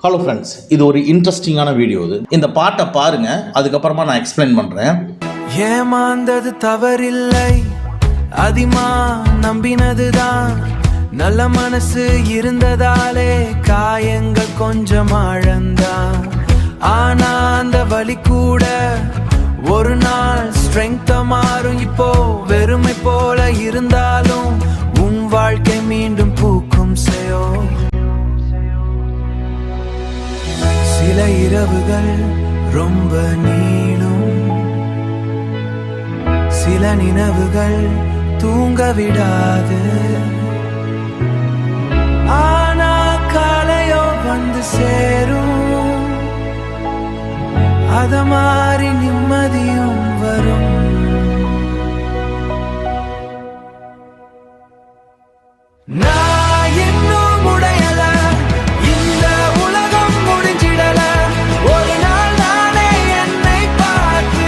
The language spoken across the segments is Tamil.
ஹலோ ஃப்ரெண்ட்ஸ், இது ஒரு இன்ட்ரெஸ்டிங்கான வீடியோ. இந்த பாட்டை பாருங்க, அதுக்கப்புறமா நான் எக்ஸ்பிளைன் பண்றேன். ஏமாந்தது தவறில்லை, அதிகமா நம்பினதுதான். நல்ல மனசு இருந்ததாலே காயங்கள் கொஞ்சம் ஆழந்தான். ஆனா அந்த வலி கூட ஒரு நாள் ஸ்ட்ரெங்தா மாறும். இப்போ வெறுமை போல இருந்தாலும் உன் வாழ்க்கை மீண்டும் பூக்கும் செய்யோ. சில இரவுகள் ரொம்ப நீளும், சில நினைவுகள் தூங்க விடாது. ஆனா காலையோ வந்து சேரும், அத மாறி நிம்மதியும் வரும். நான் இன்னும் உடையல, இந்த உலகம் முடிஞ்சிடல. ஒரு நாள் நானே என்னை பார்த்து.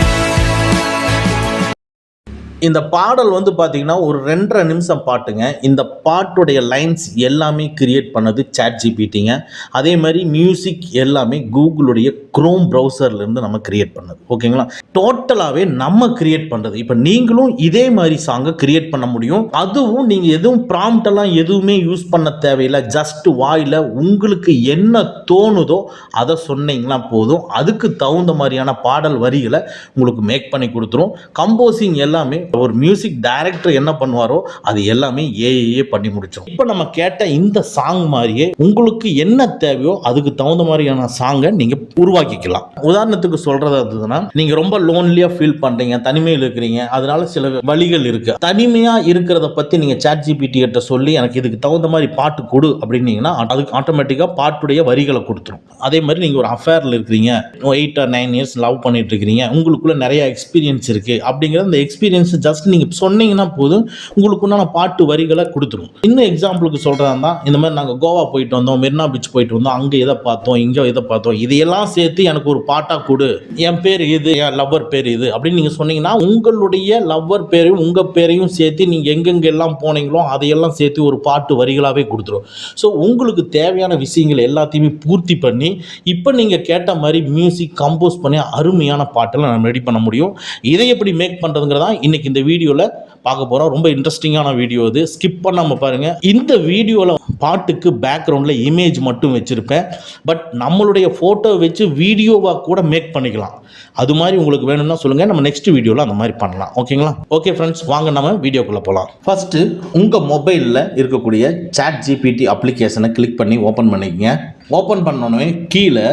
இந்த பாடல் பார்த்தீங்கன்னா ஒரு 2.5 நிமிஷம் பாட்டுங்க. இந்த பாட்டுடைய லைன்ஸ் எல்லாமே கிரியேட் பண்ணது ChatGPTங்க. அதே மாதிரி மியூசிக் எல்லாமே கூகுளுடைய குரோம் ப்ரௌசர்லேருந்து நம்ம கிரியேட் பண்ணது. ஓகேங்களா? டோட்டலாகவே நம்ம கிரியேட் பண்ணுறது. இப்போ நீங்களும் இதே மாதிரி சாங்கை கிரியேட் பண்ண முடியும். அதுவும் நீங்கள் எதுவும் ப்ராம்ப்டெல்லாம் எதுவுமே யூஸ் பண்ண தேவையில்லை. ஜஸ்ட் வாயில் உங்களுக்கு என்ன தோணுதோ அதை சொன்னீங்கன்னா போதும். அதுக்கு தகுந்த மாதிரியான பாடல் வரிகளை உங்களுக்கு மேக் பண்ணி கொடுத்துரும். கம்போசிங் எல்லாமே ஒரு மியூசிக் டைரக்டர் என்ன பண்ணுவாரோ அது எல்லாமே ஏஐயே பண்ணி முடிச்சோம். இப்போ நம்ம கேட்ட இந்த சாங் மாதிரியே உங்களுக்கு என்ன தேவையோ அதுக்கு தகுந்த மாதிரியான சாங்கை நீங்க உருவாக்கிக்கலாம். உதாரணத்துக்கு சொல்றது அதுனா, நீங்க ரொம்ப லோன்லியா ஃபீல் பண்றீங்க, தனிமையில் இருக்கிறீங்க, அதனால சில வழிகள் இருக்கு. தனிமையா இருக்கிறத பத்தி நீங்க ChatGPT கிட்ட சொல்லி எனக்கு இதுக்கு தகுந்த மாதிரி பாட்டு கொடு அப்படின்னீங்கன்னா அதுக்கு ஆட்டோமேட்டிக்கா பாட்டுடைய வரிகளை கொடுத்துரும். அதே மாதிரி நீங்க ஒரு அஃபேர்ல இருக்கிறீங்க, 8 or 9 இயர்ஸ் லவ் பண்ணிட்டு இருக்கிறீங்க, உங்களுக்குள்ள நிறைய எக்ஸ்பீரியன்ஸ் இருக்கு அப்படிங்கிற அந்த எக்ஸ்பீரியன்ஸ் ஜஸ்ட் நீங்க சொன்னீங்கன்னா போதும், உங்களுக்குண்டான பாட்டு வரிகளை கொடுத்துரும். இன்னும் எக்ஸாம்பிளுக்கு சொல்றதா இருந்தா, இந்த மாதிரி நாங்க கோவா போயிட்டு வந்தோம், மெரினா பீச் போயிட்டு வந்தோம், அங்க எதை பார்த்தோம், இங்க எதை பார்த்தோம், இதையெல்லாம் சேர்த்து எனக்கு ஒரு பாட்டா கொடு, என் பேர் இது, என் லவ்வர் பேர் இது அப்படின்னு நீங்க சொன்னீங்கன்னா உங்களுடைய லவ்வர் பேரையும் உங்க பேரையும் சேர்த்து நீங்க எங்கெங்க எல்லாம் போனீங்களோ அதையெல்லாம் சேர்த்து ஒரு பாட்டு வரிகளாவே கொடுத்துரும். ஸோ உங்களுக்கு தேவையான விஷயங்கள் எல்லாத்தையுமே பூர்த்தி பண்ணி இப்போ நீங்க கேட்ட மாதிரி மியூசிக் கம்போஸ் பண்ணி அருமையான பாட்டெல்லாம் நம்ம ரெடி பண்ண முடியும். இதை எப்படி மேக் பண்றதுங்கிறதா இன்னைக்கு இந்த வீடியோல பார்க்க போறோம். ரொம்ப இன்ட்ரெஸ்டிங்கான வீடியோ இது, ஸ்கிப் பண்ணாம பாருங்க. இந்த வீடியோல பாட்டுக்கு பேக்ரவுண்ட்ல இமேஜ் மட்டும் வச்சிருப்பேன். பட் நம்மளுடைய போட்டோ வச்சு வீடியோவா கூட மேக் பண்ணிக்கலாம். அது மாதிரி உங்களுக்கு வேணும்னா சொல்லுங்க, நம்ம நெக்ஸ்ட் வீடியோல அந்த மாதிரி பண்ணலாம். ஓகேங்களா? ஓகே ஃப்ரெண்ட்ஸ், வாங்க நம்ம வீடியோக்குள்ள போகலாம். ஃபர்ஸ்ட் உங்க மொபைல்ல இருக்கக்கூடிய ChatGPT அப்ளிகேஷனை கிளிக் பண்ணி ஓபன் பண்ணிக்கங்க. ஓபன் பண்ணோன்னே கீழே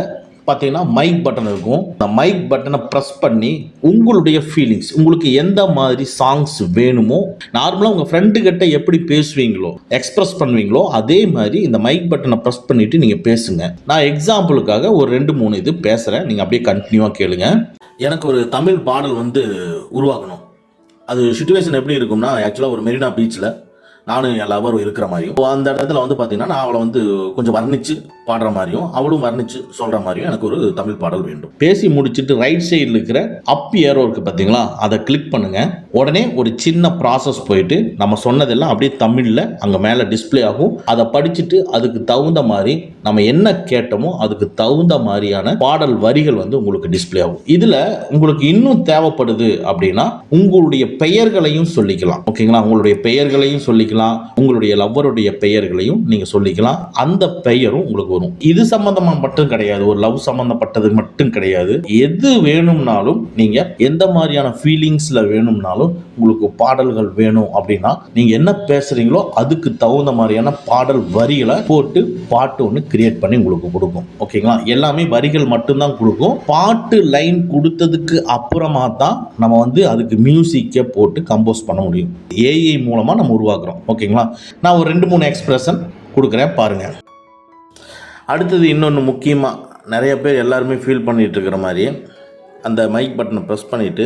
பார்த்தீங்கன்னா மைக் பட்டன் இருக்கும். அந்த மைக் பட்டனை ப்ரெஸ் பண்ணி உங்களுடைய ஃபீலிங்ஸ், உங்களுக்கு எந்த மாதிரி சாங்ஸ் வேணுமோ, நார்மலாக உங்கள் ஃப்ரெண்டு கிட்ட எப்படி பேசுவீங்களோ, எக்ஸ்பிரஸ் பண்ணுவீங்களோ, அதே மாதிரி இந்த மைக் பட்டனை ப்ரெஸ் பண்ணிட்டு நீங்கள் பேசுங்க. நான் எக்ஸாம்பிளுக்காக ஒரு 2-3 இது பேசுகிறேன், நீங்கள் அப்படியே கண்டினியூவாக கேளுங்க. எனக்கு ஒரு தமிழ் பாடல் உருவாக்கணும். அது சிச்சுவேஷன் எப்படி இருக்கும்னா, ஆக்சுவலாக ஒரு மெரினா பீச்சில் நானும் என் லவரும் இருக்கிற மாதிரியும், அந்த இடத்துல பார்த்தீங்கன்னா நான் அவளை கொஞ்சம் வர்ணிச்சு பாடுற மாதிரியும் அவளும் வர்ணிச்சு சொல்ற மாதிரியும் எனக்கு ஒரு தமிழ் பாடல் வேண்டும். பேசி முடிச்சுட்டு ரைட் சைடில் இருக்கிற அப் ஏரோ இருக்கு பார்த்தீங்களா, அதை கிளிக் பண்ணுங்க. உடனே ஒரு சின்ன ப்ராசஸ் போயிட்டு நம்ம சொன்னதெல்லாம் அப்படியே தமிழில் அங்கே மேலே டிஸ்பிளே ஆகும். அதை படிச்சுட்டு அதுக்கு தகுந்த மாதிரி நம்ம என்ன கேட்டோமோ அதுக்கு தகுந்த மாதிரியான பாடல் வரிகள் உங்களுக்கு டிஸ்பிளே ஆகும். இதில் உங்களுக்கு இன்னும் தேவைப்படுது அப்படின்னா உங்களுடைய பெயர்களையும் சொல்லிக்கலாம். ஓகேங்களா? உங்களுடைய பெயர்களையும் சொல்லிக்கலாம், உங்களுடைய லவ்வருடைய பெயர்களையும் நீங்கள் சொல்லிக்கலாம். அந்த பெயரும் உங்களுக்கு வரும். இது சம்பந்தமா மட்டும் கிடையாது, ஒரு லவ் சம்பந்தப்பட்டது மட்டும் கிடையாது. எது வேணும்னாலும் நீங்க எந்த மாதிரியான ஃபீலிங்ஸ்ல வேணும்னாலும் உங்களுக்கு பாடல்கள் வேணும் அப்படின்னா நீங்க என்ன பேசுறீங்களோ அதுக்கு தகுந்த மாதிரியான பாடல் வரிகளை போட்டு பாட்டு ஒன்று கிரியேட் பண்ணி உங்களுக்கு கொடுக்கும். ஓகேங்களா? எல்லாமே வரிகள் மட்டும்தான் கொடுக்கும். பாட்டு லைன் கொடுத்ததுக்கு அப்புறமா தான் நம்ம அதுக்கு மியூசிக்கை போட்டு கம்போஸ் பண்ண முடியும். ஏஐ மூலமா நம்ம உருவாக்குறோம். ஓகேங்களா? நான் ஒரு 2-3 எக்ஸ்பிரஷன் கொடுக்குறேன், பாருங்க. அடுத்தது இன்னொன்று முக்கியமாக நிறைய பேர் எல்லாருமே ஃபீல் பண்ணிகிட்டு இருக்கிற மாதிரி, அந்த மைக் பட்டனை ப்ரெஸ் பண்ணிவிட்டு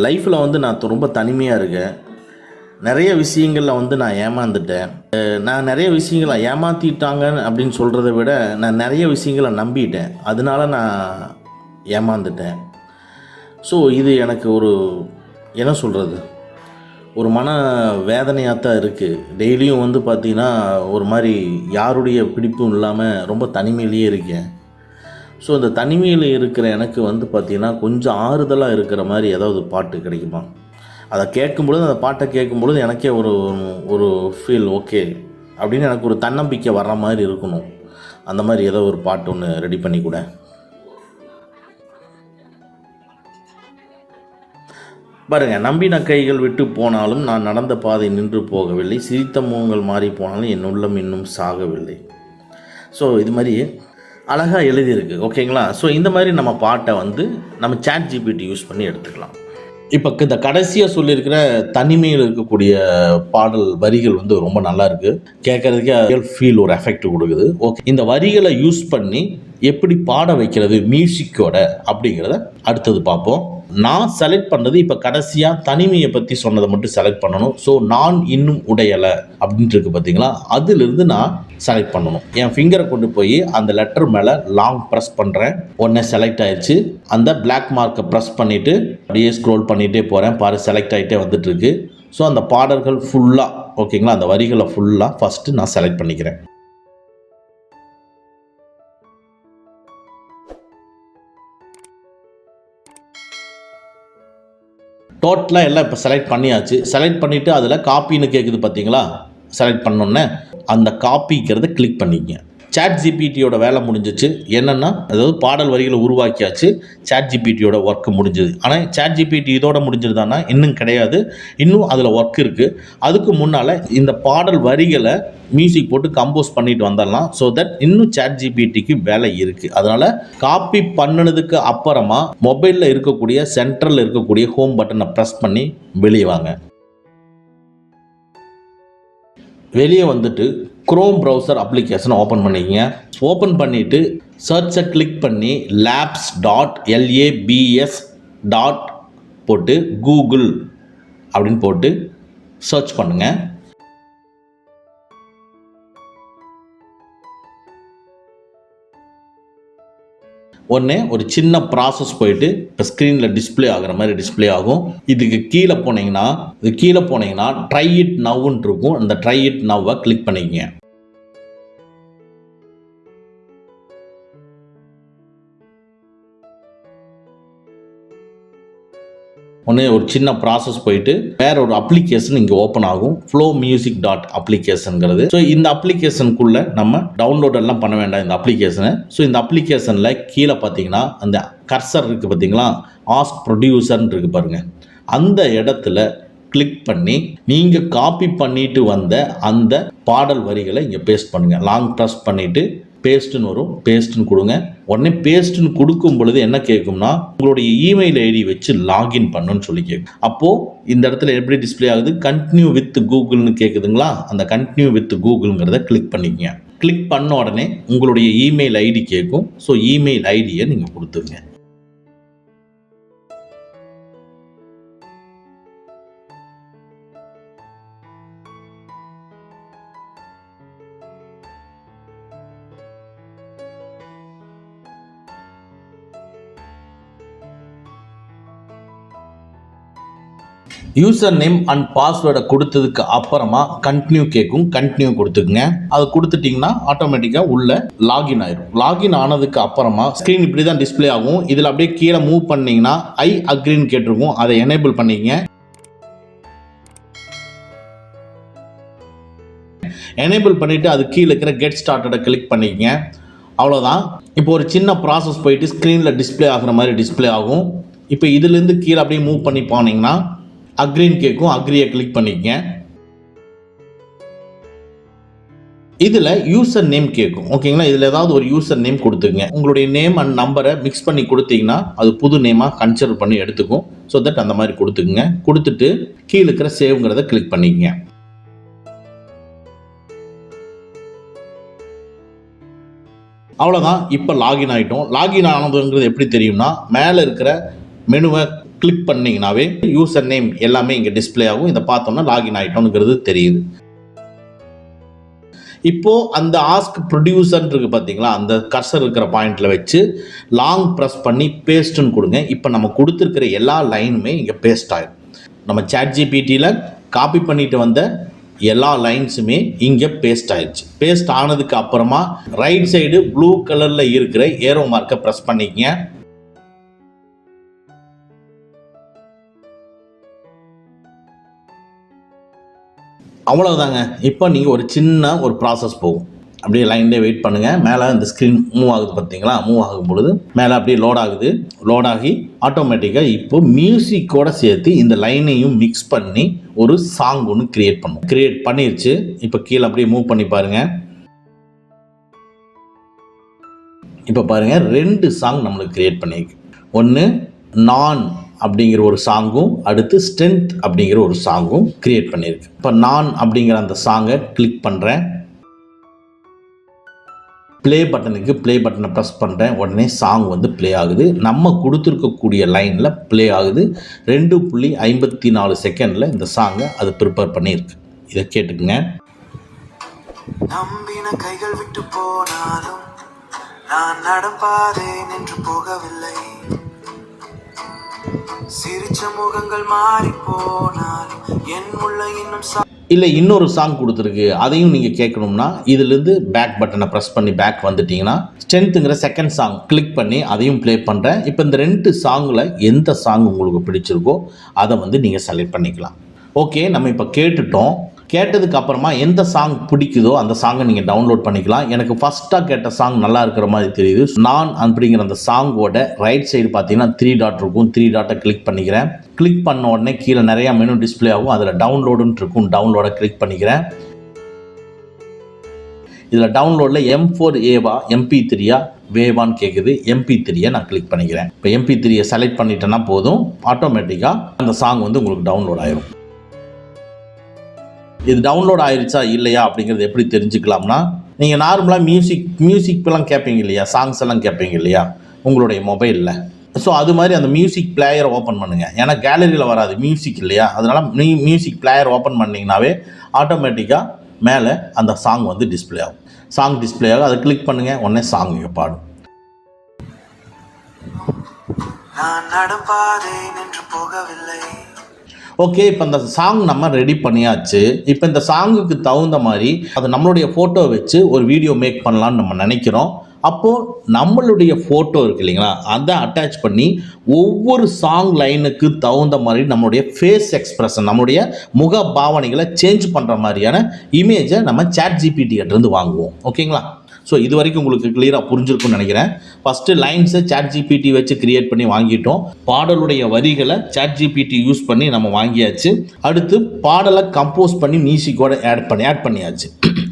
லைஃப்பில் நான் ரொம்ப தனிமையாக இருக்கேன், நிறைய விஷயங்களில் நான் ஏமாந்துட்டேன், நான் நிறைய விஷயங்களை ஏமாற்றிட்டாங்க அப்படின்னு சொல்கிறத விட நான் நிறைய விஷயங்களை நம்பிட்டேன், அதனால நான் ஏமாந்துட்டேன். ஸோ இது எனக்கு ஒரு என்ன சொல்கிறது, ஒரு மன வேதனையாக தான் இருக்குது. டெய்லியும் வந்து பார்த்திங்கன்னா ஒரு மாதிரி யாருடைய பிடிப்பும் இல்லாமல் ரொம்ப தனிமையிலேயே இருக்கேன். ஸோ இந்த தனிமையில் இருக்கிற எனக்கு வந்து பார்த்திங்கன்னா கொஞ்சம் ஆறுதலாக இருக்கிற மாதிரி ஏதாவது பாட்டு கிடைக்குமா? அதை கேட்கும்பொழுது, அந்த பாட்டை கேட்கும்பொழுது எனக்கே ஒரு ஒரு ஃபீல் ஓகே அப்படின்னு எனக்கு ஒரு தன்னம்பிக்கை வர்ற மாதிரி இருக்கணும். அந்த மாதிரி ஏதோ ஒரு பாட்டு ஒன்று ரெடி பண்ணி கூட. பாருங்கள், நம்பின கைகள் விட்டு போனாலும் நான் நடந்த பாதை நின்று போகவில்லை, சிரித்த முகங்கள் மாறி போனாலும் என் உள்ளம் இன்னும் சாகவில்லை. ஸோ இது மாதிரி அழகாக எழுதியிருக்கு. ஓகேங்களா? ஸோ இந்த மாதிரி நம்ம பாட்டை வந்து நம்ம சாட் ஜிபிடி யூஸ் பண்ணி எடுத்துக்கலாம். இப்போ இந்த கடைசியாக சொல்லியிருக்கிற தனிமையில் இருக்கக்கூடிய பாடல் வரிகள் வந்து ரொம்ப நல்லா இருக்குது. கேட்குறதுக்கே ரியல் ஃபீல், ஒரு எஃபெக்ட் கொடுக்குது. ஓகே, இந்த வரிகளை யூஸ் பண்ணி எப்படி பாட வைக்கிறது மியூசிக்கோட அப்படிங்கிறத அடுத்தது பார்ப்போம். நான் செலக்ட் பண்ணது இப்போ கடைசியாக தனிமையை பற்றி சொன்னதை மட்டும் செலக்ட் பண்ணணும். ஸோ நான் இன்னும் உடையலை அப்படின்ட்டு இருக்கு பார்த்தீங்களா, அதிலிருந்து நான் செலக்ட் பண்ணணும். என் ஃபிங்கரை கொண்டு போய் அந்த லெட்டர் மேலே லாங் ப்ரெஸ் பண்ணுறேன். உடனே செலக்ட் ஆயிடுச்சு. அந்த பிளாக் மார்க்கை ப்ரெஸ் பண்ணிவிட்டு அப்படியே ஸ்க்ரோல் பண்ணிகிட்டே போகிறேன். பாரு, செலக்ட் ஆகிட்டே வந்துட்டுருக்கு. ஸோ அந்த பாடல்கள் ஃபுல்லாக, ஓகேங்களா, அந்த வரிகளை ஃபுல்லாக ஃபஸ்ட்டு நான் செலக்ட் பண்ணிக்கிறேன். டோட்டலாக எல்லாம் இப்போ செலக்ட் பண்ணியாச்சு. செலக்ட் பண்ணிவிட்டு அதில் காப்பின்னு கேட்குது பார்த்தீங்களா, செலக்ட் பண்ணோன்னே அந்த காப்பிக்கிறத கிளிக் பண்ணிக்கங்க. சாட் ஜிபிடியோட வேலை முடிஞ்சிச்சு. என்னென்னா, அதாவது பாடல் வரிகளை உருவாக்கியாச்சு, சாட் ஜிபிடியோட ஒர்க்கு முடிஞ்சது. ஆனால் சாட் ஜிபிடி இதோட முடிஞ்சிருதானா? இன்னும் கிடையாது, இன்னும் அதில் ஒர்க் இருக்குது. அதுக்கு முன்னால் இந்த பாடல் வரிகளை மியூசிக் போட்டு கம்போஸ் பண்ணிட்டு வந்துடலாம். ஸோ தட் இன்னும் சாட் ஜிபிடிக்கு வேலை இருக்குது. அதனால் காப்பி பண்ணினதுக்கு அப்புறமா மொபைலில் இருக்கக்கூடிய சென்ட்ரலில் இருக்கக்கூடிய ஹோம் பட்டனை ப்ரெஸ் பண்ணி வெளியே வாங்க. வெளியே வந்துட்டு குரோம் ப்ரௌசர் அப்ளிகேஷனை ஓப்பன் பண்ணிக்கங்க. ஓப்பன் பண்ணிவிட்டு சர்ச்சை கிளிக் பண்ணி labs.labs போட்டு கூகுள் அப்படின்னு போட்டு சர்ச் பண்ணுங்கள். உடனே ஒரு சின்ன ப்ராசஸ் போயிட்டு இப்போ ஸ்க்ரீனில் டிஸ்பிளே ஆகிற மாதிரி டிஸ்பிளே ஆகும். இதுக்கு கீழே போனீங்கன்னா ட்ரை இட் நவ்வுன்னு இருக்கும். அந்த ட்ரை இட் நவ்வை கிளிக் பண்ணிக்கங்க. உடனே ஒரு சின்ன ப்ராசஸ் போயிட்டு வேற ஒரு அப்ளிகேஷன் இங்கே ஓப்பன் ஆகும். flowmusic.applicationங்கிறது. ஸோ இந்த அப்ளிகேஷனுக்குள்ளே நம்ம டவுன்லோட் எல்லாம் பண்ண வேண்டாம் இந்த அப்ளிகேஷனை. ஸோ இந்த அப்ளிகேஷனில் கீழே பார்த்தீங்கன்னா அந்த கர்சர் இருக்குது பார்த்தீங்களா, ஆஸ்க் ப்ரொடியூசர்னு இருக்குது பாருங்கள். அந்த இடத்துல கிளிக் பண்ணி நீங்கள் காப்பி பண்ணிட்டு வந்த அந்த பாடல் வரிகளை இங்கே பேஸ்ட் பண்ணுங்கள். லாங் ப்ரெஸ் பண்ணிவிட்டு பேஸ்ட்டுன்னு வரும், பேஸ்ட்டுன்னு கொடுங்க. உடனே பேஸ்ட்டுன்னு கொடுக்கும் பொழுது என்ன கேட்கும்னா, உங்களுடைய இமெயில் ஐடி வச்சு லாகின் பண்ணுன்னு சொல்லி கேட்கும். அப்போது இந்த இடத்துல எப்படி டிஸ்பிளே ஆகுது, கண்டினியூ வித் கூகுள்னு கேட்குதுங்களா, அந்த கண்டினியூ வித் கூகுள்ங்கிறத கிளிக் பண்ணிக்கங்க. கிளிக் பண்ண உடனே உங்களுடைய இமெயில் ஐடி கேட்கும். ஸோ இமெயில் ஐடியை நீங்கள் கொடுத்துருங்க. யூசர் நேம் அண்ட் பாஸ்வேர்டை கொடுத்ததுக்கு அப்புறமா கண்டினியூ கேட்கும். கண்டினியூ கொடுத்துக்குங்க. அது கொடுத்துட்டிங்கன்னா ஆட்டோமேட்டிக்காக உள்ள லாகின் ஆயிடும். லாகின் ஆனதுக்கு அப்புறமா ஸ்க்ரீன் இப்படி தான் டிஸ்பிளே ஆகும். இதில் அப்படியே கீழே மூவ் பண்ணிங்கன்னா ஐ அக்ரின்னு கேட்டிருக்கும், அதை எனேபிள் பண்ணிக்கங்க. எனேபிள் பண்ணிவிட்டு அது கீழே இருக்கிற கெட் ஸ்டார்டடை கிளிக் பண்ணிக்கங்க. அவ்வளோதான். இப்போ ஒரு சின்ன ப்ராசஸ் போயிட்டு ஸ்க்ரீனில் டிஸ்பிளே ஆகிற மாதிரி டிஸ்பிளே ஆகும். இப்போ இதுலேருந்து கீழே அப்படியே மூவ் பண்ணி போனீங்கன்னா அக்ரின்னு கேட்கும், அக்ரியை கிளிக் பண்ணிக்கங்க. இதில் யூசர் நேம் கேட்கும். ஓகேங்களா, இதில் ஏதாவது ஒரு யூசர் நேம் கொடுத்துக்குங்க. உங்களுடைய நேம் அண்ட் நம்பரை மிக்ஸ் பண்ணி கொடுத்தீங்கன்னா அது புது நேமாக கன்சிடர் பண்ணி எடுத்துக்கும். ஸோ தட் அந்த மாதிரி கொடுத்துக்குங்க. கொடுத்துட்டு கீழே இருக்கிற சேவ்ங்கிறத கிளிக் பண்ணிக்கங்க. அவ்வளோதான். இப்போ லாகின் ஆகிட்டோம். லாகின் ஆனதுங்கிறது எப்படி தெரியும்னா, மேலே இருக்கிற மெனுவை கிளிக் பண்ணிங்கனாவே யூசர் நேம் எல்லாமே இங்கே டிஸ்பிளே ஆகும். இதை பார்த்தோம்னா லாகின் ஆகிட்டோங்கிறது தெரியுது. இப்போது அந்த ஆஸ்க் ப்ரொடியூசர் இருக்குது பார்த்தீங்களா, அந்த கர்சர் இருக்கிற பாயிண்டில் வச்சு லாங் ப்ரெஸ் பண்ணி பேஸ்ட்டுன்னு கொடுங்க. இப்போ நம்ம கொடுத்துருக்கிற எல்லா லைனுமே இங்கே பேஸ்ட் ஆகிடும். நம்ம சாட் ஜிபிடியில் காப்பி பண்ணிட்டு வந்த எல்லா லைன்ஸுமே இங்கே பேஸ்ட் ஆயிடுச்சு. பேஸ்ட் ஆனதுக்கு அப்புறமா ரைட் சைடு ப்ளூ கலரில் இருக்கிற ஏரோ மார்க்கை ப்ரெஸ் பண்ணிக்கங்க. அவ்வளோதாங்க. இப்போ நீங்கள் ஒரு சின்ன ஒரு ப்ராசஸ் போகும். அப்படியே லைன்லேயே வெயிட் பண்ணுங்கள். மேலே இந்த ஸ்க்ரீன் மூவ் ஆகுது பார்த்தீங்களா? மூவ் ஆகும் பொழுது மேலே அப்படியே லோட் ஆகுது. லோட் ஆகி ஆட்டோமேட்டிக்காக இப்போ மியூசிக்கோடு சேர்த்து இந்த லைனையும் மிக்ஸ் பண்ணி ஒரு சாங் ஒன்று க்ரியேட் பண்ணும். க்ரியேட் பண்ணிருச்சு. இப்போ கீழே அப்படியே மூவ் பண்ணி பாருங்கள். இப்போ பாருங்கள் 2 சாங் நம்மளுக்கு க்ரியேட் பண்ணியிருக்கு. ஒன்று நான் அப்படிங்கிற ஒரு சாங்கும், அடுத்து ஸ்ட்ரென்த் அப்படிங்கிற ஒரு சாங்கும் க்ரியேட் பண்ணியிருக்கு. இப்போ நான் அப்படிங்கிற அந்த சாங்கை கிளிக் பண்ணுறேன். ப்ளே பட்டனுக்கு ப்ளே பட்டனை ப்ரெஸ் பண்ணுறேன். உடனே சாங் வந்து ப்ளே ஆகுது. நம்ம கொடுத்துருக்கக்கூடிய லைனில் ப்ளே ஆகுது. 2.54 செகண்டில் இந்த சாங்கை அது ப்ரிப்பேர் பண்ணியிருக்கு. இதை கேட்டுக்குங்க. நம்பின கைகள் விட்டு போனாலும் நான் நடப்பாதே நின்று போகவில்லை. சிரிச்ச முகங்கள் மாறி போனாலும் என் உள்ள இன்னும் இல்லை இன்னொரு சாங் கொடுத்துருக்கு, அதையும் நீங்கள் கேட்கணும்னா இதிலேருந்து பேக் பட்டனை ப்ரெஸ் பண்ணி பேக் வந்துட்டிங்கன்னா ஸ்ட்ரென்த்துங்கிற செகண்ட் சாங் கிளிக் பண்ணி அதையும் ப்ளே பண்ணுறேன். இப்போ இந்த 2 சாங்கில் எந்த சாங் உங்களுக்கு பிடிச்சிருக்கோ அதை வந்து நீங்கள் செலக்ட் பண்ணிக்கலாம். ஓகே, நம்ம இப்போ கேட்டுட்டோம். கேட்டதுக்கு அப்புறமா எந்த சாங் பிடிக்குதோ அந்த சாங்கை நீங்கள் டவுன்லோட் பண்ணிக்கலாம். எனக்கு ஃபஸ்ட்டாக கேட்ட சாங் நல்லா இருக்கிற மாதிரி தெரியுது. நான் அப்படிங்கிற அந்த சாங்கோட ரைட் சைடு பார்த்தீங்கன்னா 3 டாட் இருக்கும். 3 டாட்டை கிளிக் பண்ணிக்கிறேன். கிளிக் பண்ண உடனே கீழே நிறையா மெனு டிஸ்பிளே ஆகும். அதில் டவுன்லோடுன்னு இருக்கும். டவுன்லோடை கிளிக் பண்ணிக்கிறேன். இதில் டவுன்லோடில் M4A-வா MP3-யா வேவான்னு கேட்குது. MP3-யை நான் கிளிக் பண்ணிக்கிறேன். இப்போ MP3-யை செலக்ட் பண்ணிட்டேன்னா போதும், ஆட்டோமேட்டிக்காக அந்த சாங் வந்து உங்களுக்கு டவுன்லோட் ஆயிரும். இது டவுன்லோட் ஆயிருச்சா இல்லையா அப்படிங்கிறது எப்படி தெரிஞ்சுக்கலாம்னா, நீங்கள் நார்மலாக மியூசிக்லாம் கேட்பீங்க இல்லையா, சாங்ஸ் எல்லாம் கேட்பீங்க இல்லையா உங்களுடைய மொபைலில். ஸோ அது மாதிரி அந்த மியூசிக் பிளேயரை ஓப்பன் பண்ணுங்கள். ஏன்னா கேலரியில் வராது மியூசிக் இல்லையா, அதனால் மியூசிக் பிளேயர் ஓப்பன் பண்ணிங்கனாவே ஆட்டோமேட்டிக்காக மேலே அந்த சாங் வந்து டிஸ்பிளே ஆகும். சாங் டிஸ்பிளே ஆகும். அதை கிளிக் பண்ணுங்கள், உடனே சாங் இங்கே பாடும். நான் நடப்பாதே நின்று போகவில்லை. ஓகே, இப்போ இந்த சாங் நம்ம ரெடி பண்ணியாச்சு. இப்போ இந்த சாங்குக்கு தகுந்த மாதிரி அது நம்மளுடைய ஃபோட்டோ வச்சு ஒரு வீடியோ மேக் பண்ணலான்னு நம்ம நினைக்கிறோம். அப்போது நம்மளுடைய ஃபோட்டோ இருக்குது இல்லைங்களா, அதை அட்டாச் பண்ணி ஒவ்வொரு சாங் லைனுக்கு தகுந்த மாதிரி நம்மளுடைய ஃபேஸ் எக்ஸ்ப்ரெஷன், நம்மளுடைய முக பாவனைகளை சேஞ்ச் பண்ணுற மாதிரியான இமேஜை நம்ம ChatGPT கிட்டேருந்து வாங்குவோம். ஓகேங்களா? ஸோ இது வரைக்கும் உங்களுக்கு கிளியராக புரிஞ்சிருக்கும்னு நினைக்கிறேன். ஃபஸ்ட்டு லைன்ஸை ChatGPT வச்சு கிரியேட் பண்ணி வாங்கிட்டோம். பாடலுடைய வரிகளை ChatGPT யூஸ் பண்ணி நம்ம வாங்கியாச்சு. அடுத்து பாடலை கம்போஸ் பண்ணி மியூசிக்கோட ஆட் பண்ணியாச்சு.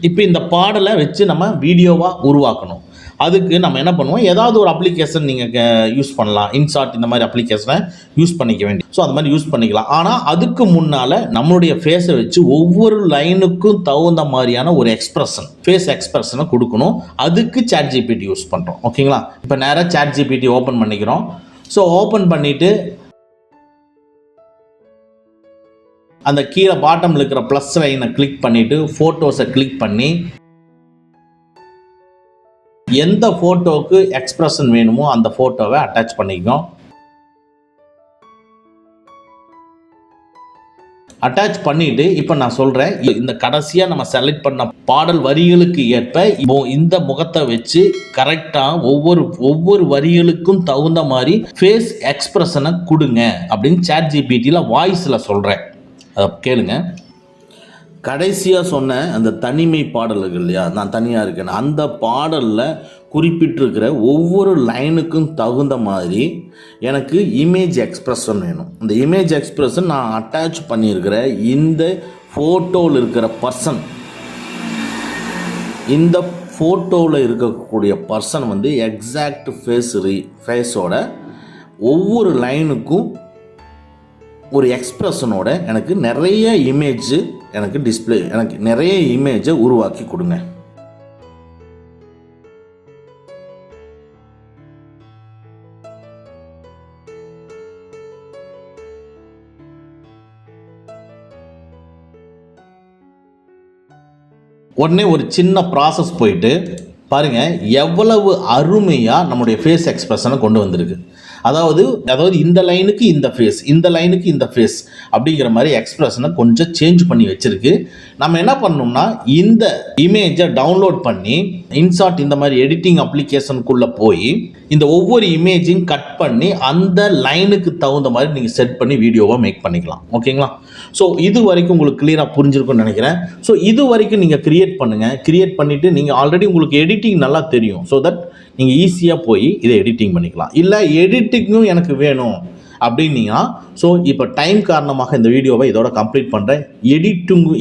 இப்போ இந்த பாடலை வச்சு நம்ம வீடியோவாக உருவாக்கணும். அதுக்கு நம்ம என்ன பண்ணுவோம், ஏதாவது ஒரு அப்ளிகேஷன் நீங்கள் யூஸ் பண்ணலாம். இன்ஷாட் இந்த மாதிரி அப்ளிகேஷனை யூஸ் பண்ணிக்க வேண்டிய. ஸோ அந்த மாதிரி யூஸ் பண்ணிக்கலாம். ஆனால் அதுக்கு முன்னால் நம்மளுடைய ஃபேஸை வச்சு ஒவ்வொரு லைனுக்கும் தகுந்த மாதிரியான ஒரு ஃபேஸ் எக்ஸ்ப்ரெஷனை கொடுக்கணும். அதுக்கு ChatGPT யூஸ் பண்ணுறோம். ஓகேங்களா? இப்போ நேராக ChatGPT ஓப்பன் பண்ணிக்கிறோம். ஸோ ஓப்பன் பண்ணிவிட்டு அந்த கீழே பாட்டமில் இருக்கிற ப்ளஸ் லைனை கிளிக் பண்ணிவிட்டு ஃபோட்டோஸை கிளிக் பண்ணி எந்த ஃபோட்டோவுக்கு எக்ஸ்ப்ரெஷன் வேணுமோ அந்த ஃபோட்டோவை அட்டாச் பண்ணிக்கணும். அட்டாச் பண்ணிவிட்டு இப்போ நான் சொல்கிறேன், இந்த கடைசியாக நம்ம செலக்ட் பண்ண பாடல் வரிகளுக்கு ஏற்ப இப்போ இந்த முகத்தை வச்சு கரெக்டாக ஒவ்வொரு வரிகளுக்கும் தகுந்த மாதிரி ஃபேஸ் எக்ஸ்ப்ரெஷனை கொடுங்க அப்படின்னு ChatGPTயில் வாய்ஸில் சொல்கிறேன். அதை கேளுங்க. கடைசியாக சொன்ன அந்த தனிமை பாடல்கள் இல்லையா, நான் தனியாக இருக்கேன், அந்த பாடலில் குறிப்பிட்டிருக்கிற ஒவ்வொரு லைனுக்கும் தகுந்த மாதிரி எனக்கு இமேஜ் எக்ஸ்ப்ரெஷன் வேணும். இந்த இமேஜ் எக்ஸ்ப்ரெஷன் நான் அட்டாச் பண்ணியிருக்கிற இந்த ஃபோட்டோவில் இருக்கிற பர்சன், இந்த ஃபோட்டோவில் இருக்கக்கூடிய பர்சன் வந்து எக்ஸாக்ட் ஃபேஸோட ஒவ்வொரு லைனுக்கும் ஒரு எக்ஸ்ப்ரெஷனோட எனக்கு நிறைய இமேஜை உருவாக்கி கொடுங்க. உடனே ஒரு சின்ன ப்ராசஸ் போயிட்டு பாருங்கள் எவ்வளவு அருமையாக நம்முடைய ஃபேஸ் எக்ஸ்ப்ரெஷனை கொண்டு வந்திருக்கு. அதாவது அதாவது இந்த லைனுக்கு இந்த ஃபேஸ், இந்த லைனுக்கு இந்த ஃபேஸ் அப்படிங்கிற மாதிரி எக்ஸ்பிரஷனை கொஞ்சம் சேஞ்ச் பண்ணி வச்சிருக்கு. நம்ம என்ன பண்ணணும்னா இந்த இமேஜை டவுன்லோட் பண்ணி இன்சார்ட் இந்த மாதிரி எடிட்டிங் அப்ளிகேஷனுக்குள்ளே போய் இந்த ஒவ்வொரு இமேஜையும் கட் பண்ணி அந்த லைனுக்கு தகுந்த மாதிரி நீங்கள் செட் பண்ணி வீடியோவை மேக் பண்ணிக்கலாம். ஓகேங்களா? ஸோ இது வரைக்கும் உங்களுக்கு கிளியராக புரிஞ்சிருக்கும்னு நினைக்கிறேன். ஸோ இது வரைக்கும் நீங்கள் கிரியேட் பண்ணுங்கள். கிரியேட் பண்ணிவிட்டு நீங்கள் ஆல்ரெடி உங்களுக்கு எடிட்டிங் நல்லா தெரியும். ஸோ தட் நீங்கள் ஈஸியாக போய் இதை எடிட்டிங் பண்ணிக்கலாம். இல்லை எடிட்டிங்கும் எனக்கு வேணும் அப்படின்னீங்கன்னா ஸோ இப்போ டைம் காரணமாக இந்த வீடியோவை இதோட கம்ப்ளீட் பண்ணுறேன்.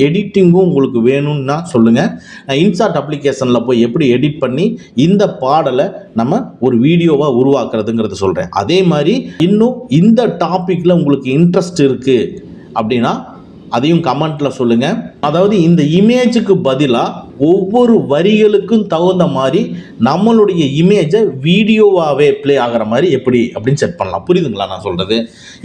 எடிட்டிங்கும் உங்களுக்கு வேணும்னா சொல்லுங்கள். நான் இன்சார்ட் அப்ளிகேஷனில் போய் எப்படி எடிட் பண்ணி இந்த பாடலை நம்ம ஒரு வீடியோவாக உருவாக்குறதுங்கிறத சொல்கிறேன். அதே மாதிரி இன்னும் இந்த டாப்பிக்கில் உங்களுக்கு இன்ட்ரெஸ்ட் இருக்குது அப்படின்னா அதையும் கமெண்ட்டில் சொல்லுங்கள். அதாவது இந்த இமேஜுக்கு பதிலாக ஒவ்வொரு வரிகளுக்கும் தகுந்த மாதிரி நம்மளுடைய இமேஜை வீடியோவாகவே ப்ளே ஆகிற மாதிரி எப்படி அப்படின்னு செட் பண்ணலாம். புரியுதுங்களா நான் சொல்கிறது?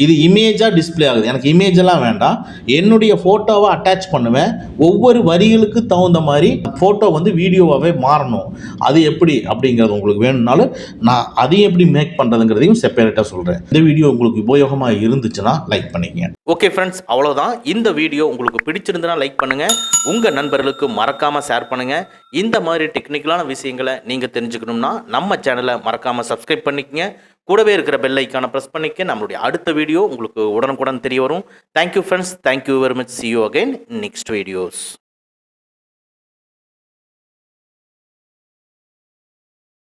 இது இமேஜாக டிஸ்பிளே ஆகுது. எனக்கு இமேஜெல்லாம் வேண்டாம். என்னுடைய ஃபோட்டோவை அட்டாச் பண்ணுவேன். ஒவ்வொரு வரிகளுக்கு தகுந்த மாதிரி ஃபோட்டோ வந்து வீடியோவாகவே மாறணும். அது எப்படி அப்படிங்கிறது உங்களுக்கு வேணும்னாலும் நான் அதையும் எப்படி மேக் பண்ணுறதுங்கிறதையும் செப்பரேட்டாக சொல்கிறேன். இந்த வீடியோ உங்களுக்கு உபயோகமாக இருந்துச்சுன்னா லைக் பண்ணிக்கங்க. ஓகே ஃப்ரெண்ட்ஸ், அவ்வளோதான். இந்த வீடியோ உங்களுக்கு பிடிச்சிருந்தனா லைக் பண்ணுங்கள். உங்கள் நண்பர்களுக்கு மறக்காமல் ஷேர் பண்ணுங்கள். இந்த மாதிரி டெக்னிக்கலான விஷயங்களை நீங்கள் தெரிஞ்சுக்கணும்னா நம்ம சேனலை மறக்காமல் சப்ஸ்கிரைப் பண்ணிக்கங்க. கூடவே இருக்கிற பெல் ஐக்கானை ப்ரெஸ் பண்ணிக்க. நம்மளுடைய அடுத்த வீடியோ உங்களுக்கு உடனுக்குடன் தெரிய வரும். Thank you friends. Thank you very much. See you again next videos.